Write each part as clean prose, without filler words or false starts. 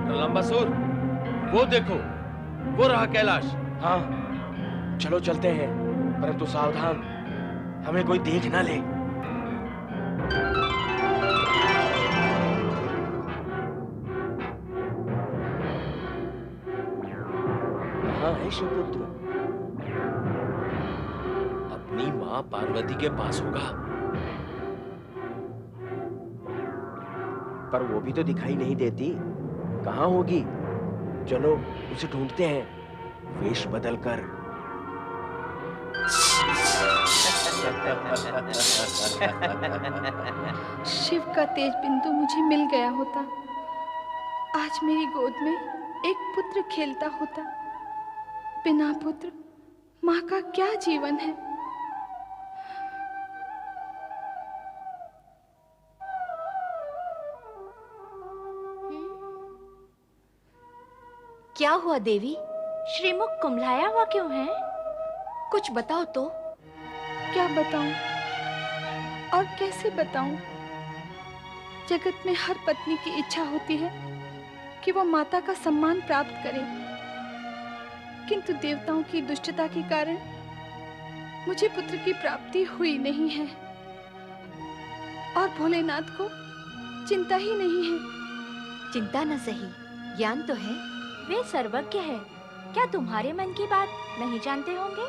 प्रलंबासुर, वो देखो, वो रहा कैलाश। हाँ, चलो चलते हैं, परंतु सावधान, हमें कोई देख ना ले। कहाँ है शिवपुत्र? अपनी माँ पार्वती के पास होगा। पर वो भी तो दिखाई नहीं देती, कहाँ होगी? चलो उसे ढूंढते हैं, वेश बदलकर। शिव का तेज बिंदु मुझे मिल गया होता, आज मेरी गोद में एक पुत्र खेलता होता। बिना पुत्र माँ का क्या जीवन है। क्या हुआ देवी? श्रीमुख कुम्हलाया हुआ क्यों है? कुछ बताओ तो। क्या बताऊं और कैसे बताऊं? जगत में हर पत्नी की इच्छा होती है कि वो माता का सम्मान प्राप्त करे, किंतु देवताओं की दुष्टता के कारण मुझे पुत्र की प्राप्ति हुई नहीं है और भोलेनाथ को चिंता ही नहीं है। चिंता न सही, ज्ञान तो है। वे सर्वज्ञ है, क्या तुम्हारे मन की बात नहीं जानते होंगे?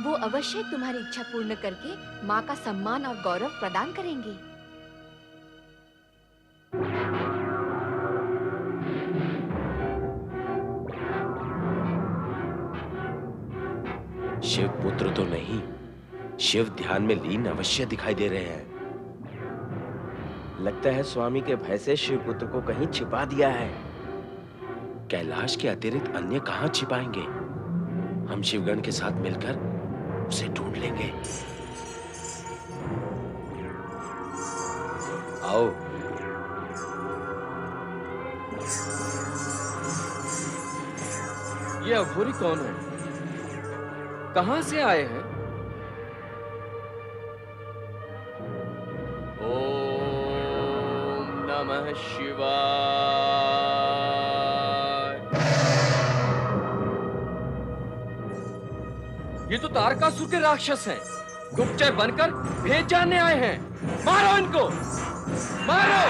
वो अवश्य तुम्हारी इच्छा पूर्ण करके माँ का सम्मान और गौरव प्रदान करेंगे। शिव पुत्र तो नहीं, शिव ध्यान में लीन अवश्य दिखाई दे रहे हैं। लगता है स्वामी के भय से शिव पुत्र को कहीं छिपा दिया है। कैलाश के अतिरिक्त अन्य कहां छिपाएंगे? हम शिवगण के साथ मिलकर उसे ढूंढ लेंगे। आओ। ये अघोरी कौन है? कहां से आए हैं? ओम नमः शिवाय। ये तो तारकासुर के राक्षस हैं, गुप्तचर बनकर भेद जानने आए हैं। मारो इनको, मारो।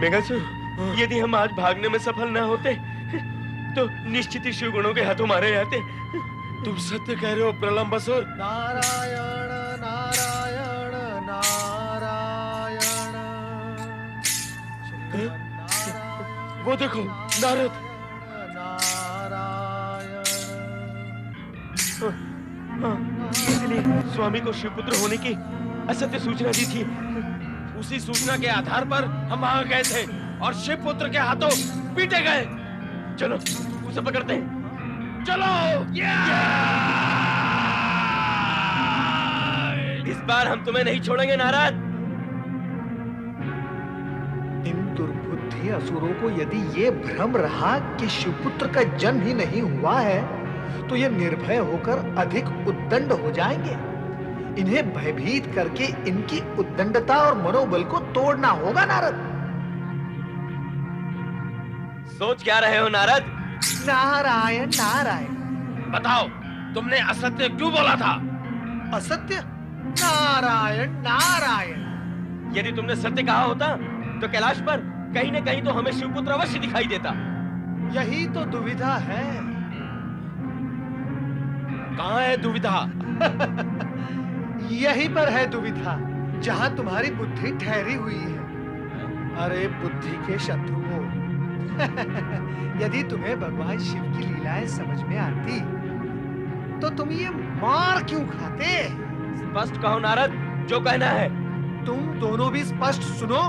मेघासुर, यदि हम आज भागने में सफल न होते तो निश्चित ही शिवगुणों के हाथों मारे जाते। तुम सत्य कह रहे हो प्रलंबासुर। नारायण नारायण नारायण। वो देखो नारद। इसलिए स्वामी को शिवपुत्र होने की असत्य सूचना दी थी। उसी सूचना के आधार पर हम वहां गए थे और शिवपुत्र के हाथों पीटे गए। चलो उसे पकड़ते हैं। चलो। इस बार हम तुम्हें नहीं छोड़ेंगे नारद। इन दुर्बुद्धि असुरों को यदि ये भ्रम रहा कि शिवपुत्र का जन्म ही नहीं हुआ है, तो ये निर्भय होकर अधिक उद्दंड हो जाएंगे। इन्हें भयभीत करके इनकी उद्दंडता और मनोबल को तोड़ना होगा नारद। सोच क्या रहे हो नारद? नारायण नारायण। बताओ, तुमने असत्य क्यों बोला था? असत्य? नारायण नारायण। यदि तुमने सत्य कहा होता तो कैलाश पर कहीं न कहीं तो हमें शिवपुत्र अवश्य दिखाई देता। यही तो दुविधा है। कहाँ है दुविधा? यहीं पर है दुविधा, जहां तुम्हारी बुद्धि ठहरी हुई है। अरे बुद्धि के शत्रुओं, यदि तुम्हें भगवान शिव की लीलाएं समझ में आती तो तुम ये मार क्यों खाते? स्पष्ट कहो नारद, जो कहना है। तुम दोनों भी स्पष्ट सुनो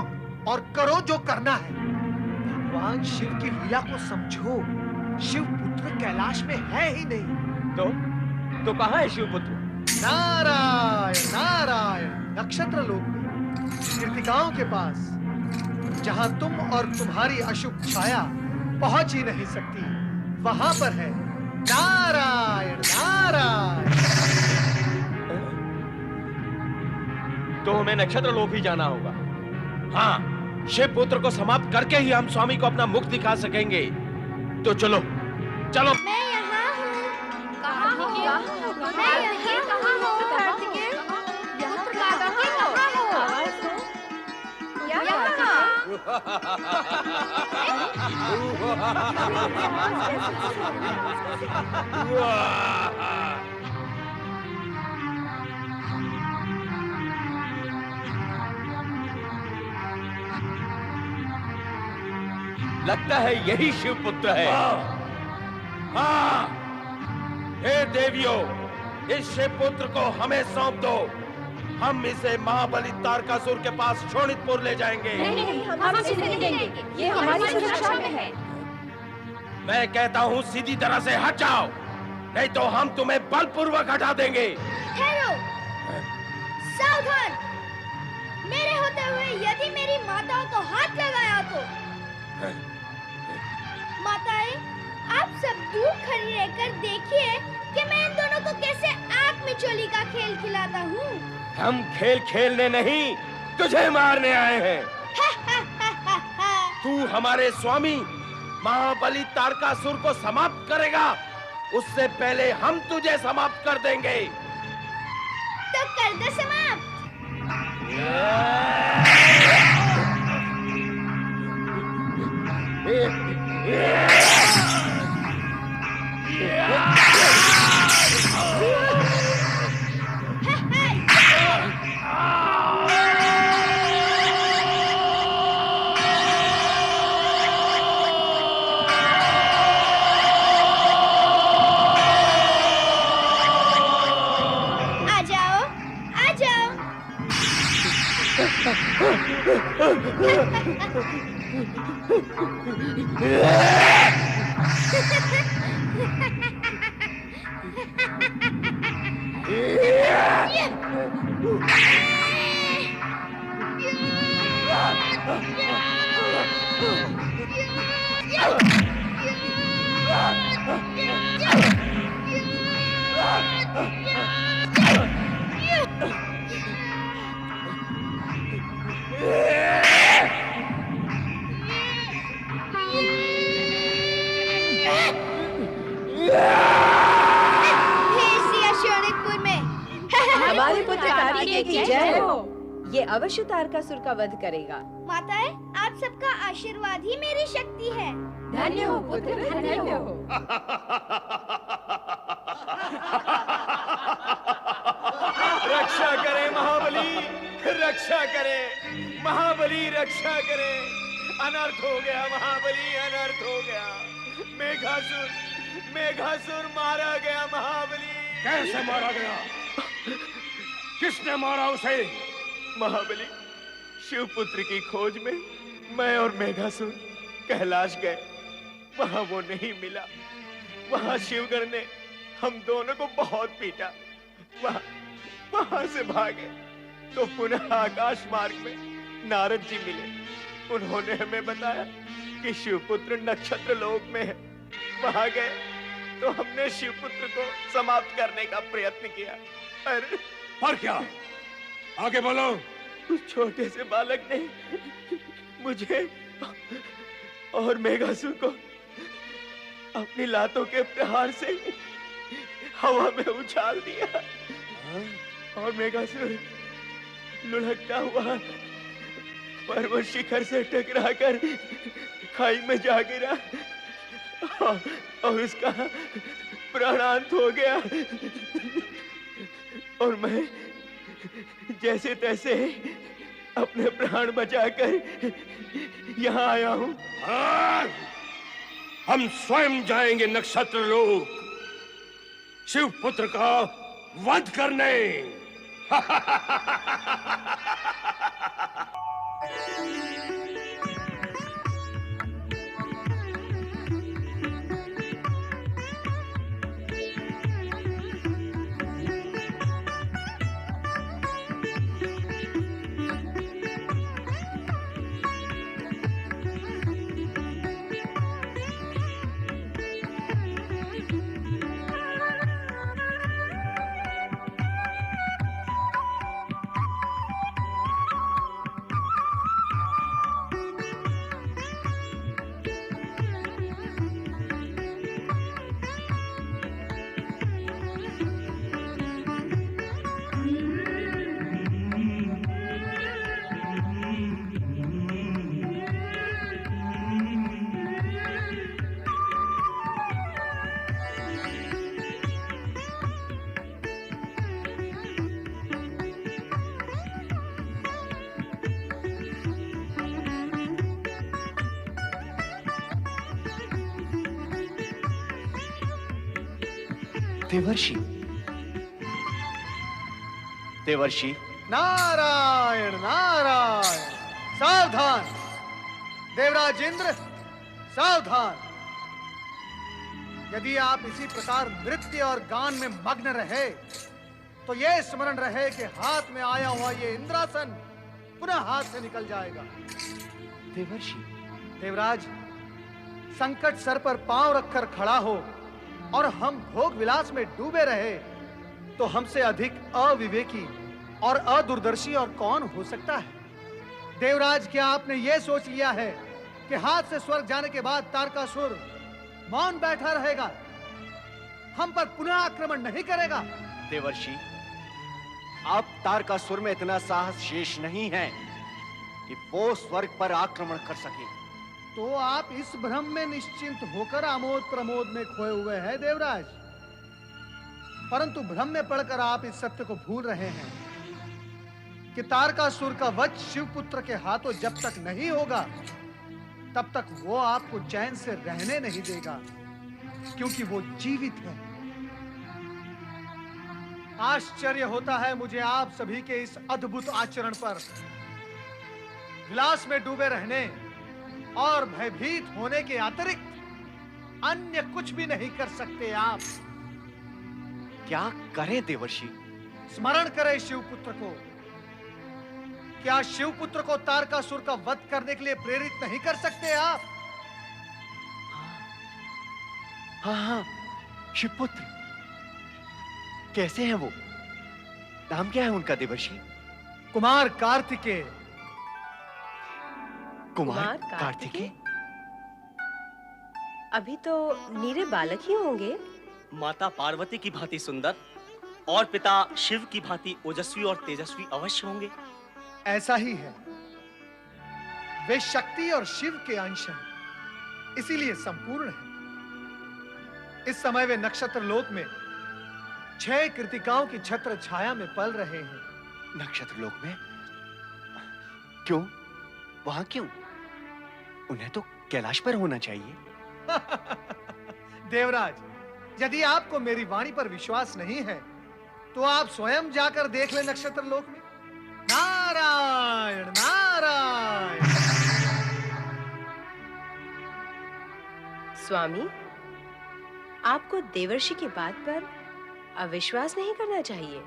और करो जो करना है। भगवान शिव की लीला को समझो। शिव पुत्र कैलाश में है ही नहीं। तो कहाँ है शिवपुत्र? नारायण नारायण, नक्षत्र लोक में, कृतिकाओं के पास, जहां तुम और तुम्हारी अशुभ छाया पहुंच ही नहीं सकती, वहां पर है। नारायण नारायण। तो हमें नक्षत्र लोक ही जाना होगा। हाँ, शिव पुत्र को समाप्त करके ही हम स्वामी को अपना मुख दिखा सकेंगे। तो चलो चलो। मैं यहाँ हूँ। कहाँ हो? मैं यहाँ कहाँ हो? कार्तिकेय, यहाँ कार्तिकेय कहाँ हो? आवाज़ दो। लगता है यही शिवपुत्र है। हाँ, हे देवियों, इस शिवपुत्र को हमें सौंप दो। हम इसे महाबली तारकासुर के पास शोणितपुर ले जाएंगे। नहीं, हम इसे नहीं देंगे। ये हमारी सुरक्षा में है। मैं कहता हूँ सीधी तरह से हट जाओ, नहीं तो हम तुम्हें बलपूर्वक हटा देंगे। ठहरो, सावधान। मेरे होते हुए यदि मेरी माताओं को हाथ लगाया तो। माताएं, आप सब दूर खड़ी रहकर देखिए कि मैं इन दोनों को कैसे आग में चोली का खेल खिलाता हूँ। हम खेल खेलने नहीं, तुझे मारने आए हैं। तू हमारे स्वामी महाबली तारकासुर को समाप्त करेगा, उससे पहले हम तुझे समाप्त कर देंगे। तो कर दो समाप्त। आ जाओ, आ जाओ। हमारे पुत्र कार्तिकेय की जय हो। ये अवश्य तारकासुर का वध करेगा। माताएं, आप सबका आशीर्वाद ही मेरी शक्ति है। धन्य हो पुत्र, धन्य हो। रक्षा करे महाबली, रक्षा करे महाबली, रक्षा करे। अनर्थ हो गया महाबली, अनर्थ हो गया। मेघासुर, मेघासुर मारा गया महाबली। कैसे मारा गया? किसने मारा उसे? महाबली, शिवपुत्र की खोज में मैं और मेघासुर कैलाश गए, वहां वो नहीं मिला। वहां शिवगण ने हम दोनों को बहुत पीटा। वहां से भागे तो पुनः आकाश मार्ग में नारद जी मिले। उन्होंने हमें बताया कि शिवपुत्र नक्षत्र लोक में है। वहां गए तो हमने शिवपुत्र को समाप्त करने का प्रयत्न किया। अरे पर क्या? आगे बोलो। उस छोटे से बालक ने मुझे और मेघासुर को अपनी लातों के प्रहार से हवा में उछाल दिया और मेघासुर लुढ़कता हुआ पर वो शिखर से टकराकर खाई में जा गिरा और उसका प्राणांत हो गया। और मैं जैसे तैसे अपने प्राण बचाकर यहाँ आया हूँ। हाँ, हम स्वयं जाएंगे नक्षत्र लोक शिवपुत्र का वध करने। देवर्षि, देवर्षि, नारायण नारायण। सावधान देवराज इंद्र, सावधान। यदि आप इसी प्रकार नृत्य और गान में मग्न रहे तो ये स्मरण रहे कि हाथ में आया हुआ ये इंद्रासन पुनः हाथ से निकल जाएगा। देवर्षि, देवराज, संकट सर पर पांव रखकर खड़ा हो और हम भोग विलास में डूबे रहे तो हमसे अधिक अविवेकी और अदूरदर्शी और कौन हो सकता है? देवराज, क्या आपने यह सोच लिया है कि हाथ से स्वर्ग जाने के बाद तारकासुर मौन बैठा रहेगा, हम पर पुनः आक्रमण नहीं करेगा? देवर्षि, अब तारकासुर में इतना साहस शेष नहीं है कि वो स्वर्ग पर आक्रमण कर सके। तो आप इस भ्रम में निश्चिंत होकर आमोद प्रमोद में खोए हुए हैं देवराज। परंतु भ्रम में पड़कर आप इस सत्य को भूल रहे हैं कि तारकासुर का वध शिवपुत्र के हाथों जब तक नहीं होगा तब तक वो आपको चैन से रहने नहीं देगा, क्योंकि वो जीवित है। आश्चर्य होता है मुझे आप सभी के इस अद्भुत आचरण पर। विलास में डूबे रहने और भयभीत होने के अतिरिक्त अन्य कुछ भी नहीं कर सकते आप। क्या करें देवर्षि? स्मरण करें शिवपुत्र को। क्या शिवपुत्र को तारकासुर का वध करने के लिए प्रेरित नहीं कर सकते आप? हाँ हाँ, शिवपुत्र। कैसे हैं वो? नाम क्या है उनका देवर्षि? कुमार कार्तिकेय। कुमार कार्तिकेय? अभी तो नीरे बालक ही होंगे। माता पार्वती की भांति सुंदर और पिता शिव की भांति ओजस्वी और तेजस्वी अवश्य होंगे। ऐसा ही है। वे शक्ति और शिव के अंश हैं, इसीलिए संपूर्ण है। इस समय वे नक्षत्र लोक में 6 कृतिकाओं की छत्र छाया में पल रहे हैं। नक्षत्र लोक में? क्यों? वहां क्यों? उन्हें तो कैलाश पर होना चाहिए। देवराज, यदि आपको मेरी वाणी पर विश्वास नहीं है तो आप स्वयं जाकर देख लें नक्षत्र लोक में। नारायण नारायण। स्वामी, आपको देवर्षि की बात पर अविश्वास नहीं करना चाहिए।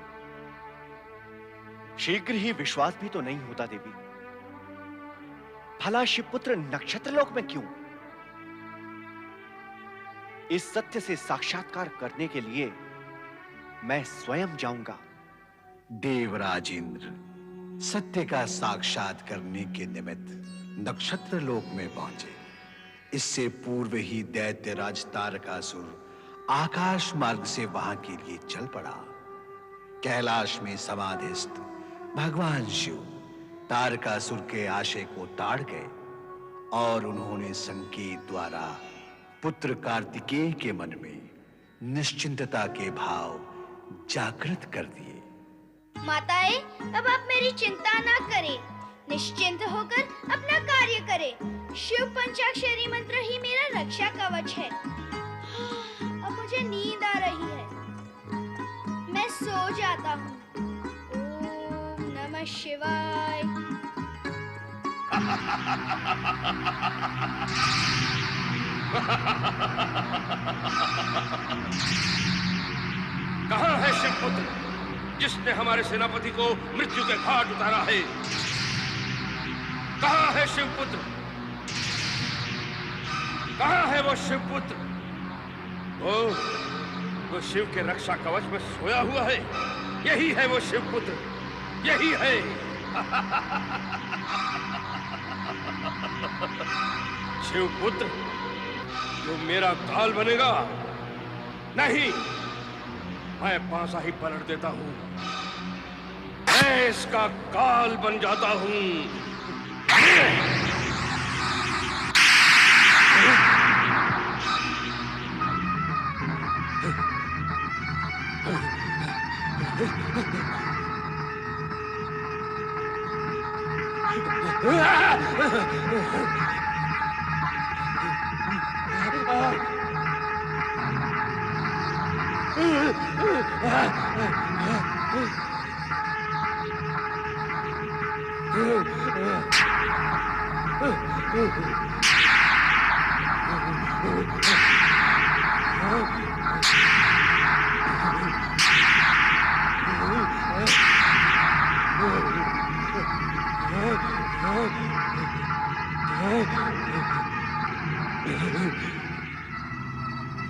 शीघ्र ही विश्वास भी तो नहीं होता देवी। भला शिवपुत्र नक्षत्र लोक में क्यों? इस सत्य से साक्षात्कार करने के लिए मैं स्वयं जाऊंगा। देवराज इंद्र सत्य का साक्षात करने के निमित्त नक्षत्र लोक में पहुंचे। इससे पूर्व ही दैत्यराज तारकासुर आकाश मार्ग से वहां के लिए चल पड़ा। कैलाश में समाधिस्थ भगवान शिव तारकासुर के आशय को ताड़ गए और उन्होंने संकेत द्वारा पुत्र कार्तिकेय के मन में निश्चिंतता के भाव जागृत कर दिए। माताएं, अब आप मेरी चिंता ना करें, निश्चिंत होकर अपना कार्य करें। शिव पंचाक्षरी मंत्र ही मेरा रक्षा कवच है। अब मुझे नींद आ रही है, मैं सो जाता हूँ। ओम नमः शिवाय। कहाँ है शिवपुत्र, जिसने हमारे सेनापति को मृत्यु के घाट उतारा है? कहाँ है शिवपुत्र? कहाँ है वो शिवपुत्र? वो शिव के रक्षा कवच में सोया हुआ है। यही है वो शिवपुत्र, यही है। शिवपुत्र, जो मेरा काल बनेगा? नहीं, मैं पासा ही पलट देता हूं। मैं इसका काल बन जाता हूं।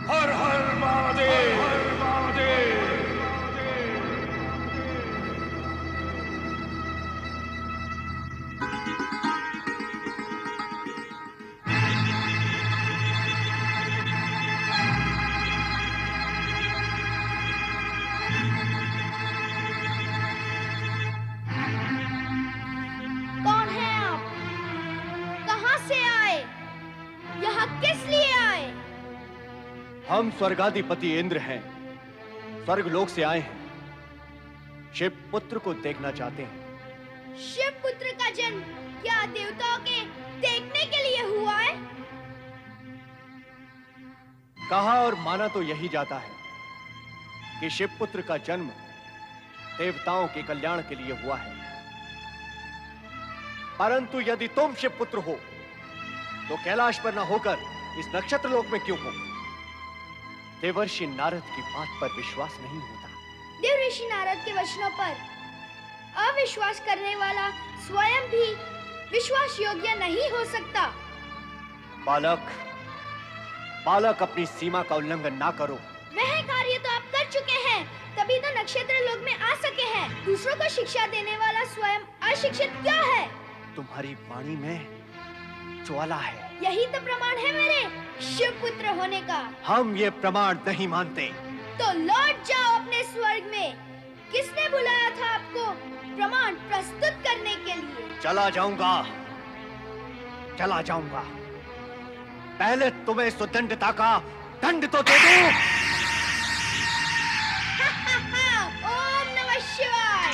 हर हर महादेव, हर महादेव। कौन है आप? कहाँ से आए? यहाँ किस लिए आए? हम स्वर्गाधिपति इंद्र हैं, स्वर्गलोक से आए हैं। शिव पुत्र को देखना चाहते हैं। शिव पुत्र का जन्म क्या देवताओं के देखने के लिए हुआ है? कहा और माना तो यही जाता है कि शिव पुत्र का जन्म देवताओं के कल्याण के लिए हुआ है। परंतु यदि तुम शिव पुत्र हो तो कैलाश पर न होकर इस नक्षत्र लोक में क्यों हो? देवर्षि नारद की बात पर विश्वास नहीं होता। देवर्षि नारद के वचनों पर अविश्वास करने वाला स्वयं भी विश्वास योग्य नहीं हो सकता। बालक, बालक, अपनी सीमा का उल्लंघन ना करो। वह कार्य तो आप कर चुके हैं, तभी तो नक्षत्र लोक में आ सके हैं। दूसरों को शिक्षा देने वाला स्वयं अशिक्षित क्या है? तुम्हारी वाणी में ज्वाला है। यही तो प्रमाण है मेरे शिव पुत्र होने का। हम ये प्रमाण नहीं मानते। तो लौट जाओ अपने स्वर्ग में। किसने बुलाया था आपको प्रमाण प्रस्तुत करने के लिए? चला जाऊंगा, चला जाऊंगा। पहले तुम्हें सुदंडता का दंड तो दे दूं। ओम नमः शिवाय।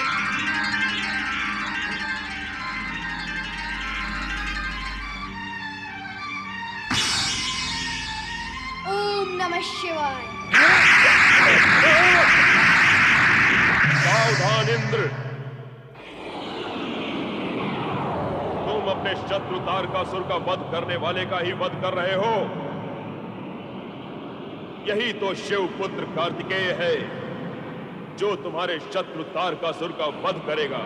ओम नमः शिवाय। सावधान इंद्र, तुम अपने शत्रु तारकासुर का वध करने वाले का ही वध कर रहे हो। यही तो शिव पुत्र कार्तिकेय है जो तुम्हारे शत्रु तारकासुर का वध करेगा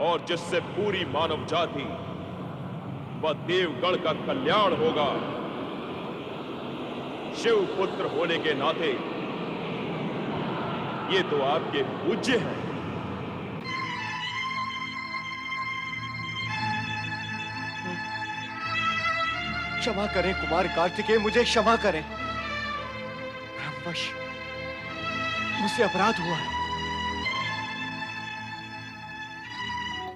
और जिससे पूरी मानव जाति व देवगण का कल्याण होगा। शिव पुत्र होने के नाते ये तो आपके पूज्य हैं। क्षमा करें कुमार कार्तिकेय, मुझे क्षमा करें। ब्रह्मवश मुझसे अपराध हुआ है।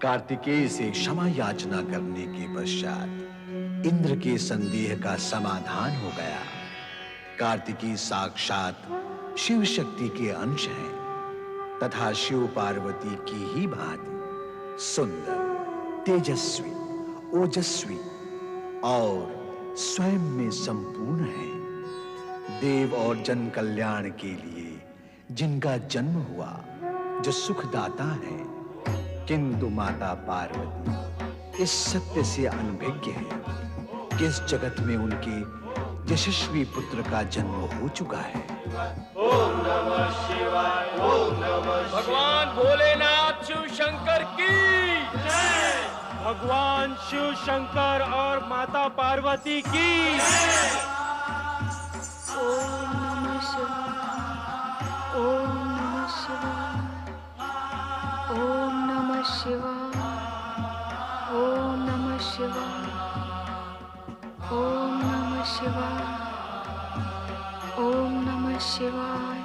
कार्तिकेय से क्षमा याचना करने के पश्चात इंद्र के संदेह का समाधान हो गया। कार्तिकेय साक्षात शिव शक्ति के अंश हैं तथा शिव पार्वती की ही भांति सुंदर, तेजस्वी, ओजस्वी और स्वयं में संपूर्ण है। देव और जन कल्याण के लिए जिनका जन्म हुआ, जो सुखदाता है, किंतु माता पार्वती इस सत्य से अनभिज्ञ है कि इस जगत में उनके यशस्वी पुत्र का जन्म हो चुका है। ओम नमः शिवाय, ओम नमः शिवाय। भगवान भोलेनाथ शिव शंकर की जय। भगवान शिव शंकर और माता पार्वती की ओम नमः शिवाय, ओम नमः शिवाय, ओम नमः शिवाय, ओम नमः शिवाय, ओम नमः शिवाय, ओम नमः शिवाय,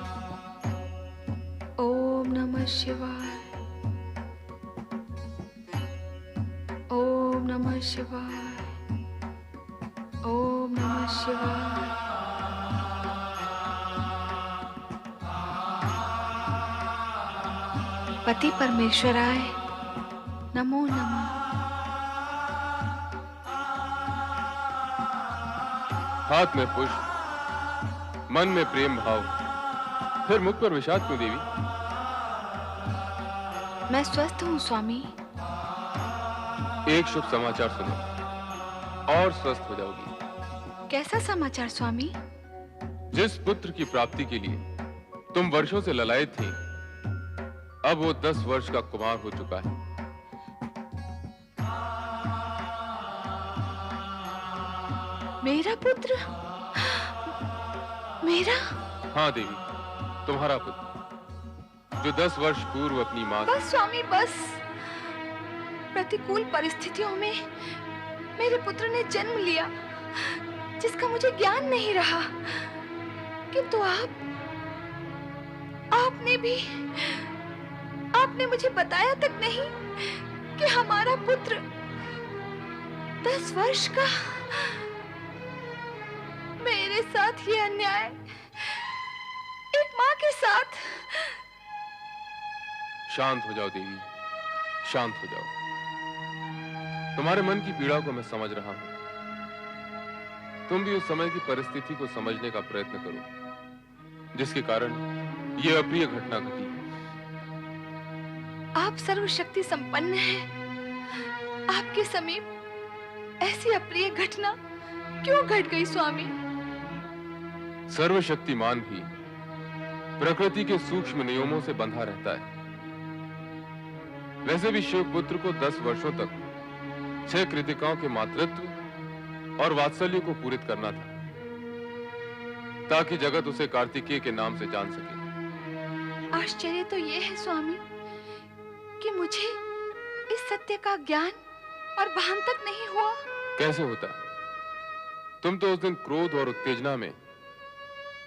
ओम नमः शिवाय, ओम नमः शिवाय, ओम नमः शिवाय। पति परमेश्वराय नमो नमः। हाथ में पुष्प, मन में प्रेम भाव, फिर मुख पर विषाद क्यों देवी? मैं स्वस्थ हूँ स्वामी। एक शुभ समाचार सुनो और स्वस्थ हो जाओगी। कैसा समाचार स्वामी? जिस पुत्र की प्राप्ति के लिए तुम वर्षों से ललायत थी, अब वो 10 वर्ष का कुमार हो चुका है। मेरा पुत्र? मेरा? हाँ देवी, तुम्हारा पुत्र, जो 10 वर्ष पूर्व अपनी माँ बस स्वामी बस। प्रतिकूल परिस्थितियों में मेरे पुत्र ने जन्म लिया, जिसका मुझे ज्ञान नहीं रहा। किंतु आपने मुझे बताया तक नहीं कि हमारा पुत्र 10 वर्ष का। मेरे साथ ये अन्याय, एक माँ के साथ। शांत हो जाओ देवी, शांत हो जाओ। तुम्हारे मन की पीड़ा को मैं समझ रहा हूं। तुम भी उस समय की परिस्थिति को समझने का प्रयत्न करो, जिसके कारण यह अप्रिय घटना घटी। आप सर्वशक्ति संपन्न हैं। आपके समीप ऐसी अप्रिय घटना क्यों घट गई स्वामी? सर्वशक्तिमान भी प्रकृति के सूक्ष्म नियमों से बंधा रहता है। वैसे भी शिवपुत्र को 10 वर्षों तक 6 कृतिकाओं के मातृत्व और वात्सल्य को पूरित करना था, ताकि जगत उसे कार्तिकेय के नाम से जान सके। आश्चर्य तो यह है स्वामी कि मुझे इस सत्य का ज्ञान और भान तक नहीं हुआ। कैसे होता? तुम तो उस दिन क्रोध और उत्तेजना में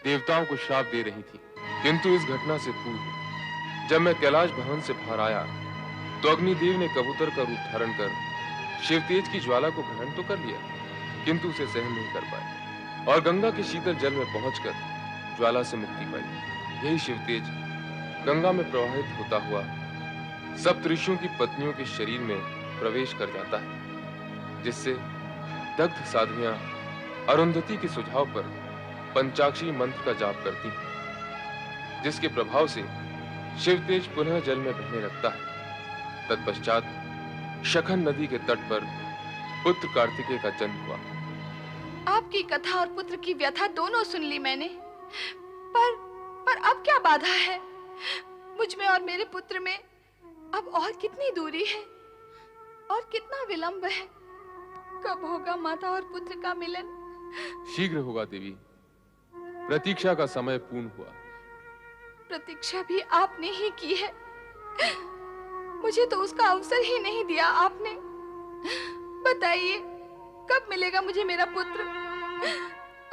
देवताओं को श्राप दे रही थी, किंतु इस घटना से पूर्व जब मैं कैलाश भवन से बाहर आया तो अग्निदेव ने कबूतर का रूप धारण कर शिवतेज की ज्वाला को ग्रहण तो कर लिया, किंतु उसे सहन नहीं कर पाए और गंगा के शीतल जल में पहुंचकर ज्वाला से मुक्ति पाई। यही शिवतेज गंगा में प्रवाहित होता हुआ सप्तऋषियों की पत्नियों के शरीर में प्रवेश कर जाता है, जिससे दग्ध साध्वियां अरुंधति के सुझाव पर पंचाक्षरी मंत्र का जाप करती हैं, जिसके प्रभाव से शिवतेज पुनः जल में बहने लगता है। तत्पश्चात शखन नदी के तट पर पुत्र कार्तिकेय का जन्म हुआ। आपकी कथा और पुत्र की व्यथा दोनों सुन ली मैंने, पर अब क्या बाधा है? मुझ में और मेरे पुत्र में अब और कितनी दूरी है और कितना विलंब है? कब होगा माता और पुत्र का मिलन? शीघ्र होगा देवी, प्रतीक्षा का समय पूर्ण हुआ। प्रतीक्षा भी आपने ही की है, मुझे तो उसका अवसर ही नहीं दिया आपने। बताइए कब मिलेगा मुझे मेरा पुत्र?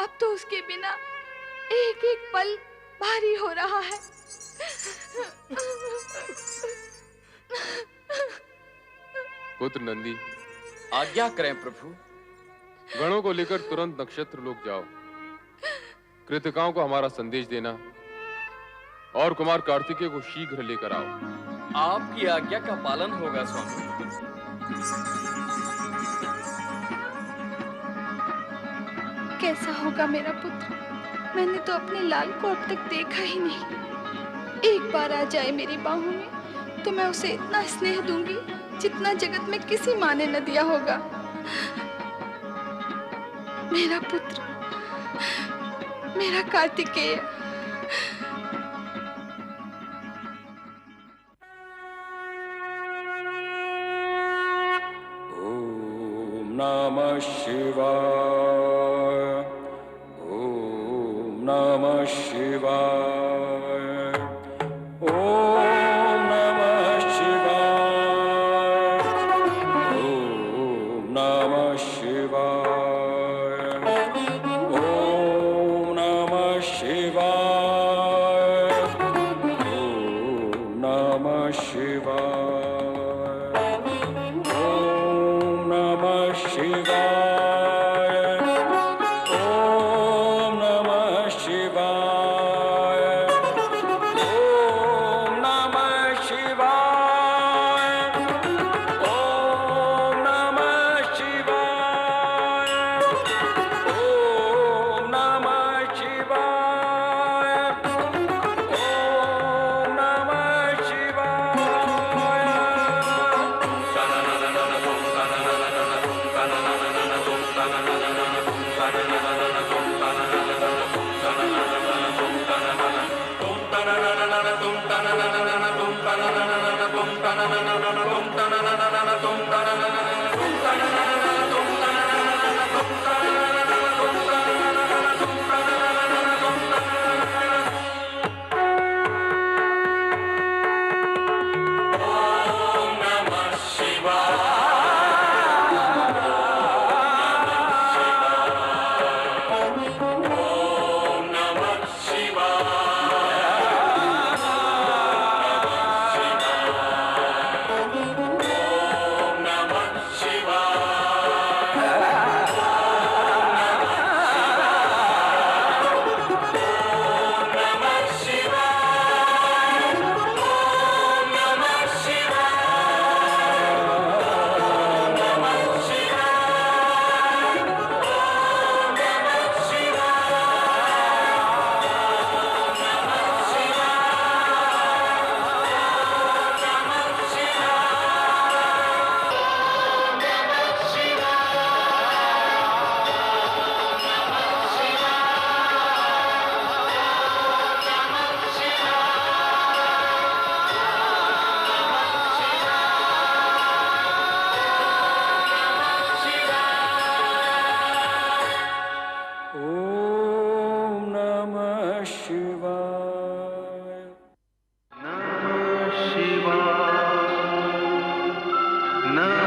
अब तो उसके बिना एक एक पल भारी हो रहा है। पुत्र नंदी, आज्ञा करें प्रभु। गणों को लेकर तुरंत नक्षत्र लोक जाओ। कृतिकाओं को हमारा संदेश देना और कुमार कार्तिकेय को शीघ्र लेकर आओ। आपकी आज्ञा का पालन होगा स्वामी। कैसा होगा मेरा पुत्र? मैंने तो अपने लाल को अब तक देखा ही नहीं। एक बार आ जाए मेरी बाहों में तो मैं उसे इतना स्नेह दूंगी जितना जगत में किसी माँ ने न दिया होगा। मेरा पुत्र, मेरा कार्तिकेय। ओम नमः शिवाय। ओम नमः शिवाय। ओम नमः शिवाय। ओम नमः शिवाय। ओम नमः शिवाय। ओम नमः शिवाय। ओम नमः शिवाय। ओम नमः शिवाय। ओम नमः शिवाय। ओम नमः शिवाय। ओम नमः शिवाय। ओम नमः नमः